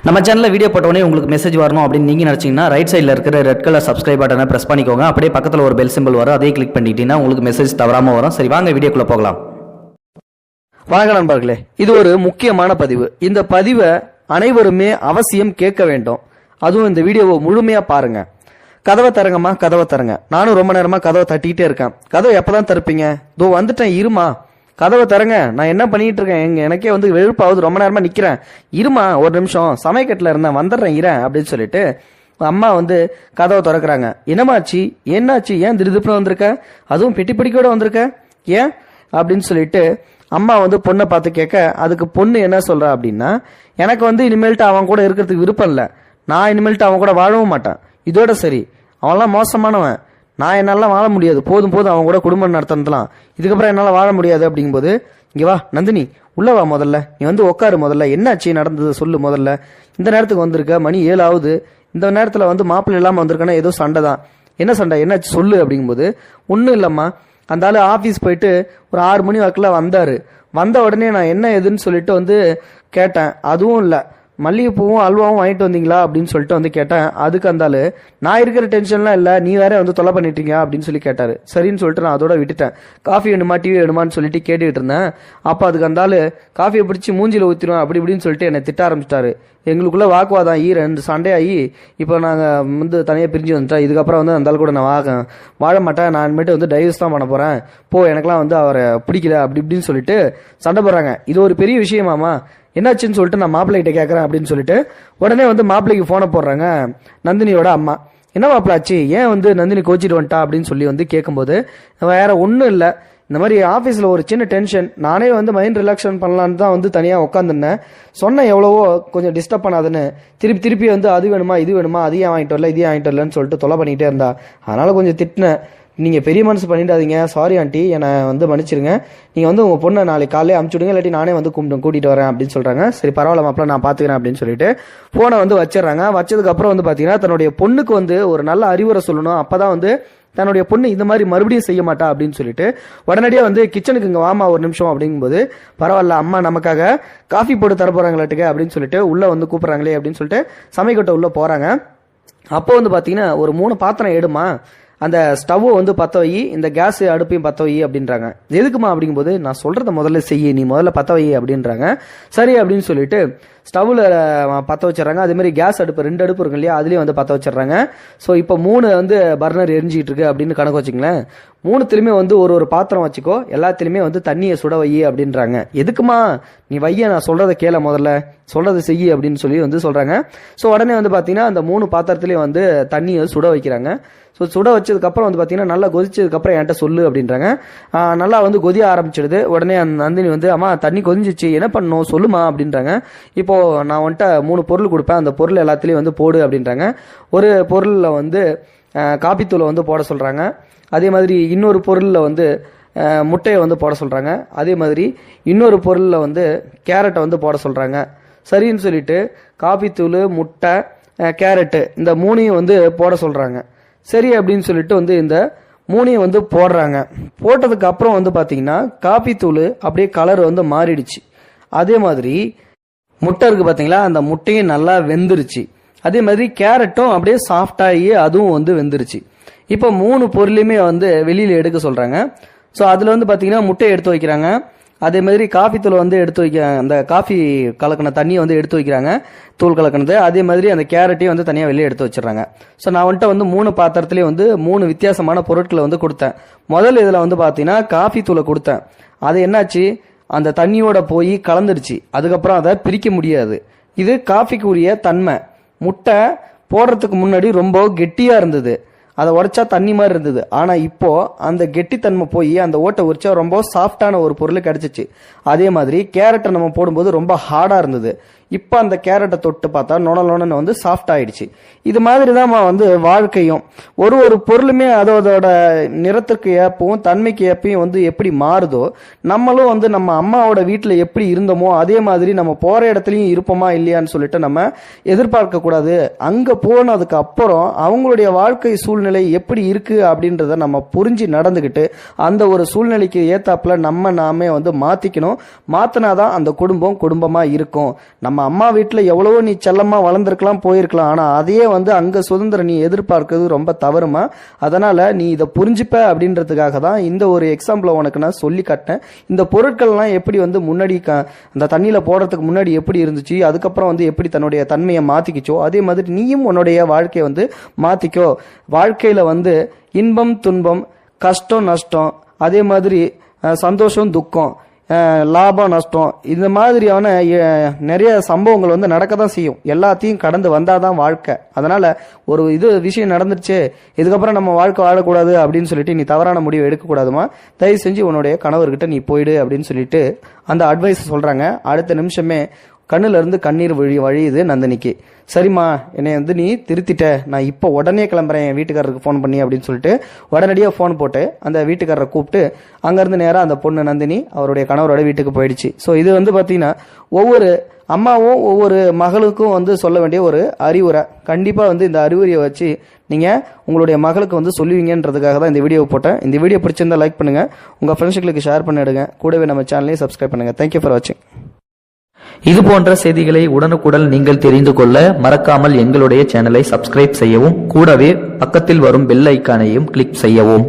நம்ம சேனலில் வீடியோ போட்டோடனே உங்களுக்கு மெசேஜ் வரணும் அப்படின்னு நீங்கள் நினச்சிங்கன்னா ரைட் சைடில் இருக்கிற ரெட் கலர் சப்ஸ்கிரைப் பட்டனை ப்ரெஸ் பண்ணிக்கோங்க. அப்படியே பக்கத்தில் ஒரு பெல் சிம்பிள் வரும், அதே கிளிக் பண்ணிட்டீங்கன்னா உங்களுக்கு மெசேஜ் தவறாமல் வரும். சரி, வாங்க வீடியோக்குள்ளே போகலாம். வணக்கம் நண்பர்களே, இது ஒரு முக்கியமான பதிவு. இந்த பதிவை அனைவருமே அவசியம் கேட்க வேண்டும். அதுவும் இந்த வீடியோவை முழுமையாக பாருங்க. கதவை தரங்கம்மா, கதவை தரங்க. நானும் ரொம்ப நேரமா கதவை தட்டிக்கிட்டே இருக்கேன். கதவை எப்பதான் திறப்பீங்க? இதோ வந்துட்டேன், இருமா. கதவை தரங்க, நான் என்ன பண்ணிட்டு இருக்கேன், எனக்கே வந்து வெறுப்பாவது, ரொம்ப நேரமா நிக்கிறேன், இருமா ஒரு நிமிஷம், சமயக்கட்டில் இருந்தேன், வந்துடுறேன் இரேன் அப்படின்னு சொல்லிட்டு அம்மா வந்து கதவை திறக்கிறாங்க. என்னமாச்சு, என்னாச்சு, ஏன் திடுதுப்புன்னு வந்திருக்க, அதுவும் பெட்டி பிடிக்கோட வந்திருக்க, ஏன் அப்படின்னு சொல்லிட்டு அம்மா வந்து பொண்ணை பார்த்து கேட்க, அதுக்கு பொண்ணு என்ன சொல்றா அப்படின்னா, எனக்கு வந்து இனிமேல்ட்டு அவன் கூட இருக்கிறதுக்கு விருப்பம் இல்லை, நான் இனிமேல்ட்டு அவன் கூட வாழவும் மாட்டேன், இதோட சரி, அவன்லாம் மோசமானவன், நான் என்னாலாம் வாழ முடியாது, போதும் போதும் அவன் கூட குடும்பம் நடத்தலாம், இதுக்கப்புறம் என்னால் வாழ முடியாது அப்படிங்கும்போது, இங்கே வா நந்தினி, உள்ள வா, முதல்ல நீ வந்து உட்காரு, முதல்ல என்னாச்சு நடந்தது சொல்லு, முதல்ல இந்த நேரத்துக்கு வந்திருக்க, மணி 7 ஆகுது, இந்த நேரத்தில் வந்து மாப்பிள்ளை இல்லாமல் வந்திருக்கேன்னா ஏதோ சண்டை தான், என்ன சண்டை, என்னாச்சு சொல்லு அப்படிங்கும்போது, ஒன்றும் இல்லைம்மா, அந்த ஆள் ஆஃபீஸ் போயிட்டு ஒரு 6 மணி வாக்கில் வந்தார், வந்த உடனே நான் என்ன எதுன்னு சொல்லிட்டு வந்து கேட்டேன், அதுவும் இல்லை, மல்லிகைப்பூவும் அல்வாவும் வாங்கிட்டு வந்தீங்களா அப்படின்னு சொல்லிட்டு வந்து கேட்டேன். அதுக்கு அந்தாலும் நான் இருக்கிற டென்ஷன்லாம் இல்லை, நீ வேற வந்து தொலை பண்ணிட்டீங்க அப்படின்னு சொல்லி கேட்டாரு. சரின்னு சொல்லிட்டு நான் அதோட விட்டுட்டேன். காஃபி வேணுமா டிவி வேணுமான்னு சொல்லிட்டு கேட்டுக்கிட்டு இருந்தேன். அப்போ அதுக்கு அந்தாலும் காஃபியை பிடிச்சி மூஞ்சில ஊற்றிடும் அப்படி இப்படின்னு சொல்லிட்டு என்னை திட்ட ஆரம்பிச்சிட்டாரு. எங்களுக்குள்ள வாக்குவாதம் ரெண்டு சண்டே ஆகி இப்போ நாங்கள் வந்து தனியாக பிரிஞ்சு வந்துட்டேன். இதுக்கப்புறம் வந்து அந்த கூட நான் வாழ மாட்டேன், நான் இனிமேட்டு வந்து டைவர்ஸ் தான் பண்ண போகிறேன், போ, எனக்கெல்லாம் வந்து அவரை பிடிக்கல அப்படி இப்படின்னு சொல்லிட்டு சண்டை போடுறாங்க. இது ஒரு பெரிய விஷயமாமா, என்னாச்சுன்னு சொல்லிட்டு நான் மாப்பிள்ளைகிட்ட கேட்குறேன் அப்படின்னு சொல்லிட்டு உடனே வந்து மாப்பிள்ளைக்கு ஃபோனை போடுறாங்க நந்தினியோட அம்மா. என்ன மாப்பிள்ளாச்சு, ஏன் வந்து நந்தினி கோச்சிட்டு வந்துட்டா அப்படின்னு சொல்லி வந்து கேட்கும்போது, வேற ஒன்றும் இல்லை, இந்த மாதிரி ஆஃபீஸில் ஒரு சின்ன டென்ஷன், நானே வந்து மைண்ட் ரிலாக்ஷன் பண்ணலான்னு தான் வந்து தனியாக உட்காந்துருந்தேன், சொன்னேன் எவ்வளவோ கொஞ்சம் டிஸ்டர்ப் பண்ணாதுன்னு, திருப்பி வந்து அது வேணுமா இது வேணுமா, அதையும் வாங்கிட்டு வரல இதையும் வாங்கிட்டு வரலன்னு சொல்லிட்டு தொலை பண்ணிகிட்டே இருந்தா. அதனால் கொஞ்சம் திட்டினேன், நீங்கள் பெரிய மனசு பண்ணிடாதீங்க, சாரி ஆண்டி, என்னை வந்து மன்னிச்சிருங்க, நீங்கள் வந்து உங்கள் பொண்ணை நாளைக்கு காலையில் அமுச்சு விடுங்க, இல்லாட்டி நானே வந்து கூட்டிகிட்டு வரேன் அப்படின்னு சொல்கிறாங்க. சரி பரவாயில்ல மாப்பிள்ள, நான் பார்த்துக்கிறேன் அப்படின்னு சொல்லிட்டு ஃபோனை வந்து வச்சிடறாங்க. வச்சதுக்கப்புறம் வந்து பார்த்தீங்கன்னா தன்னுடைய பொண்ணுக்கு வந்து ஒரு நல்ல அறிவுரை சொல்லணும், அப்போ தான் வந்து தன்னுடைய பொண்ணு இந்த மாதிரி மறுபடியும் செய்ய மாட்டா அப்படின்னு சொல்லிட்டு உடனடியாக வந்து கிச்சனுக்கு இங்கே வாமா ஒரு நிமிஷம் அப்படிங்கும்போது, பரவாயில்ல அம்மா நமக்காக காஃபி போட்டு தர போகிறாங்களாட்டுக்கு அப்படின்னு சொல்லிட்டு உள்ளே வந்து கூப்பிட்றாங்களே அப்படின்னு சொல்லிட்டு சமைக்கட்டை உள்ளே போகிறாங்க. அப்போ வந்து பார்த்தீங்கன்னா ஒரு 3 பாத்திரம் எடுமா, அந்த ஸ்டவ்வை வந்து பற்ற வை, இந்த கேஸ் அடுப்பையும் பற்ற வை அப்படின்றாங்க. எதுக்குமா அப்படிங்கும்போது, நான் சொல்கிறத முதல்ல செய்ய, நீ முதல்ல பற்ற வை அப்படின்றாங்க. சரி அப்படின்னு சொல்லிட்டு ஸ்டவ்வில் பற்ற வச்சிடறாங்க. அதேமாதிரி கேஸ் அடுப்பு 2 அடுப்பு இருக்கு இல்லையா, அதுலேயும் வந்து பற்ற வச்சிடறாங்க. ஸோ இப்போ 3 வந்து பர்னர் எரிஞ்சிட்டு இருக்கு அப்படின்னு கணக்கு வச்சுங்களேன். 3த்துலையுமே வந்து ஒரு பாத்திரம் வச்சுக்கோ, எல்லாத்துலேயுமே வந்து தண்ணியை சுட வை அப்படின்றாங்க. எதுக்குமா, நீ வைய, நான் சொல்கிறத கேள, முதல்ல சொல்கிறத செய்ய அப்படின்னு சொல்லி வந்து சொல்கிறாங்க. ஸோ உடனே வந்து பார்த்தீங்கன்னா அந்த 3 பாத்திரத்துலேயும் வந்து தண்ணியை சுட வைக்கிறாங்க. ஸோ சுட வச்சதுக்கப்புறம் வந்து பார்த்தீங்கன்னா நல்லா கொதிச்சதுக்கப்புறம் என்கிட்ட சொல்லு அப்படின்றாங்க. நல்லா வந்து கொதிய ஆரம்பிச்சிடுது. உடனே அந்த நந்தினி வந்து, அம்மா தண்ணி கொதிஞ்சிச்சு, என்ன பண்ணணும் சொல்லுமா அப்படின்றாங்க. இப்போது நான் வந்துட்டு 3 பொருள் கொடுப்பேன், அந்த பொருள் எல்லாத்துலேயும் வந்து போடு அப்படின்றாங்க. ஒரு பொருளில் வந்து காப்பித்தூளை வந்து போட சொல்கிறாங்க. அதே மாதிரி இன்னொரு பொருளில் வந்து முட்டையை வந்து போட சொல்கிறாங்க. அதே மாதிரி இன்னொரு பொருளில் வந்து கேரட்டை வந்து போட சொல்கிறாங்க. சரின்னு சொல்லிட்டு காப்பித்தூள், முட்டை, கேரட்டு இந்த 3ஐயும் வந்து போட சொல்கிறாங்க. சரி அப்படின்னு சொல்லிட்டு வந்து இந்த 3ஐயும் வந்து போடுறாங்க. போட்டதுக்கு அப்புறம் வந்து பார்த்தீங்கன்னா காப்பித்தூள் அப்படியே கலர் வந்து மாறிடுச்சு. அதே மாதிரி முட்டை இருக்குது பார்த்தீங்களா, அந்த முட்டையும் நல்லா வெந்துருச்சு. அதே மாதிரி கேரட்டும் அப்படியே சாஃப்டாகி அதுவும் வந்து வெந்துருச்சு. இப்போ 3 பொருளையுமே வந்து வெளியில் எடுக்க சொல்கிறாங்க. ஸோ அதில் வந்து பார்த்தீங்கன்னா முட்டையை எடுத்து வைக்கிறாங்க. அதே மாதிரி காஃபி தூள் வந்து எடுத்து வைக்கிறாங்க, அந்த காஃபி கலக்கின தண்ணியை வந்து எடுத்து வைக்கிறாங்க, தூள் கலக்கினது. அதே மாதிரி அந்த கேரட்டையும் வந்து தனியாக வெளியே எடுத்து வச்சிடறாங்க. ஸோ நான் வந்துட்டு வந்து 3 பாத்திரத்துலேயும் வந்து 3 வித்தியாசமான பொருட்களை வந்து கொடுத்தேன். முதல் இதில் வந்து பார்த்தீங்கன்னா காஃபி தூளை கொடுத்தேன். அது என்னாச்சு, அந்த தண்ணியோட போய் கலந்துடுச்சு. அதுக்கப்புறம் அதை பிரிக்க முடியாது. இது காஃபிக்கு உரிய தன்மை. முட்டை போடுறதுக்கு முன்னாடி ரொம்ப கெட்டியாக இருந்தது, அதை உடைச்சா தண்ணி மாதிரி இருந்தது. ஆனால் இப்போ அந்த கெட்டித்தன்மை போய் அந்த ஓட்டை உரிச்சா ரொம்ப சாஃப்டான ஒரு பொருள் கிடைச்சிச்சு. அதே மாதிரி கேரட்டை நம்ம போடும்போது ரொம்ப ஹார்டாக இருந்தது, இப்போ அந்த கேரட்டை தொட்டு பார்த்தா நொடன்னு வந்து சாஃப்ட் ஆயிடுச்சு. இது மாதிரி தான் வந்து வாழ்க்கையும், ஒரு பொருளுமே அதோட நிறத்துக்கு ஏற்பவும் தன்மைக்கு ஏற்பையும் வந்து எப்படி மாறுதோ, நம்மளும் வந்து நம்ம அம்மாவோட வீட்டில் எப்படி இருந்தோமோ அதே மாதிரி நம்ம போகிற இடத்துலையும் இருப்போமா இல்லையான்னு சொல்லிட்டு நம்ம எதிர்பார்க்க கூடாது. அங்கே போனதுக்கு அப்புறம் அவங்களுடைய வாழ்க்கை சூழ்நிலை எப்படி இருக்கு அப்படின்றத நம்ம புரிஞ்சு நடந்துக்கிட்டு அந்த ஒரு சூழ்நிலைக்கு ஏத்தாப்புல நாமே வந்து மாற்றிக்கணும். மாற்றினாதான் அந்த குடும்பமாக இருக்கும். நம்ம அம்மா வீட்டில் எவ்வளவோ நீ செல்லமா வளர்ந்துருக்கலாம், போயிருக்கலாம். ஆனால் அதையே வந்து அங்கே சுதந்திரம் நீ எதிர்பார்க்கிறது ரொம்ப தவறுமா. அதனால் நீ இதை புரிஞ்சுப்ப அப்படின்றதுக்காக தான் இந்த ஒரு எக்ஸாம்பிளை உனக்கு நான் சொல்லி காட்டினேன். இந்த பொருட்கள்லாம் எப்படி வந்து முன்னாடி அந்த தண்ணியில் போடுறதுக்கு முன்னாடி எப்படி இருந்துச்சு, அதுக்கப்புறம் வந்து எப்படி தன்னுடைய தன்மையை மாற்றிக்கிச்சோ, அதே மாதிரி நீயும் உன்னுடைய வாழ்க்கையை வந்து மாற்றிக்கோ. வாழ்க்கையில் வந்து இன்பம் துன்பம், கஷ்டம் நஷ்டம், அதே மாதிரி சந்தோஷம் துக்கம், லாபம் நஷ்டம், இந்த மாதிரியான நிறைய சம்பவங்கள் வந்து நடக்க தான் செய்யும். எல்லாத்தையும் கடந்து வந்தாதான் வாழ்க்கை. அதனால ஒரு விஷயம் நடந்துருச்சு, இதுக்கப்புறம் நம்ம வாழ்க்கை வாழக்கூடாது அப்படின்னு சொல்லிட்டு நீ தவறான முடிவு எடுக்கக்கூடாதுமா. தயவு செஞ்சு உன்னுடைய கணவர்கிட்ட நீ போயிடு அப்படின்னு சொல்லிட்டு அந்த அட்வைஸ் சொல்றாங்க. அடுத்த நிமிஷமே கண்ணுல இருந்து கண்ணீர் வழியுது நந்தினிக்கு. சரிம்மா, என்னை வந்து நீ திருத்திட்ட, நான் இப்போ உடனே கிளம்புறேன் என் வீட்டுக்காரருக்கு ஃபோன் பண்ணி அப்படின்னு சொல்லிட்டு உடனடியாக ஃபோன் போட்டு அந்த வீட்டுக்காரரை கூப்பிட்டு அங்கேருந்து நேராக அந்த பொண்ணு நந்தினி அவருடைய கணவரோட வீட்டுக்கு போயிடுச்சு. ஸோ இது வந்து பார்த்தீங்கன்னா ஒவ்வொரு அம்மாவும் ஒவ்வொரு மகளுக்கும் வந்து சொல்ல வேண்டிய ஒரு அறிவுரை. கண்டிப்பாக வந்து இந்த அறிவுரையை வச்சு நீங்கள் உங்களுடைய மகளுக்கு வந்து சொல்லுவீங்கன்றதுக்காக தான் இந்த வீடியோ போட்டேன். இந்த வீடியோ பிடிச்சிருந்தா லைக் பண்ணுங்கள், உங்கள் ஃப்ரெண்ட்ஸுகளுக்கு ஷேர் பண்ணிடுங்க, கூடவே நம்ம சேனலையும் சப்ஸ்கிரைப் பண்ணுங்கள். தேங்க்யூ ஃபார் வாட்சிங். இது போன்ற செய்திகளை உடனுக்குடன் நீங்கள் தெரிந்து கொள்ள மறக்காமல் எங்களுடைய சேனலை சப்ஸ்கிரைப் செய்யவும், கூடவே பக்கத்தில் வரும் பெல் ஐக்கானையும் கிளிக் செய்யவும்.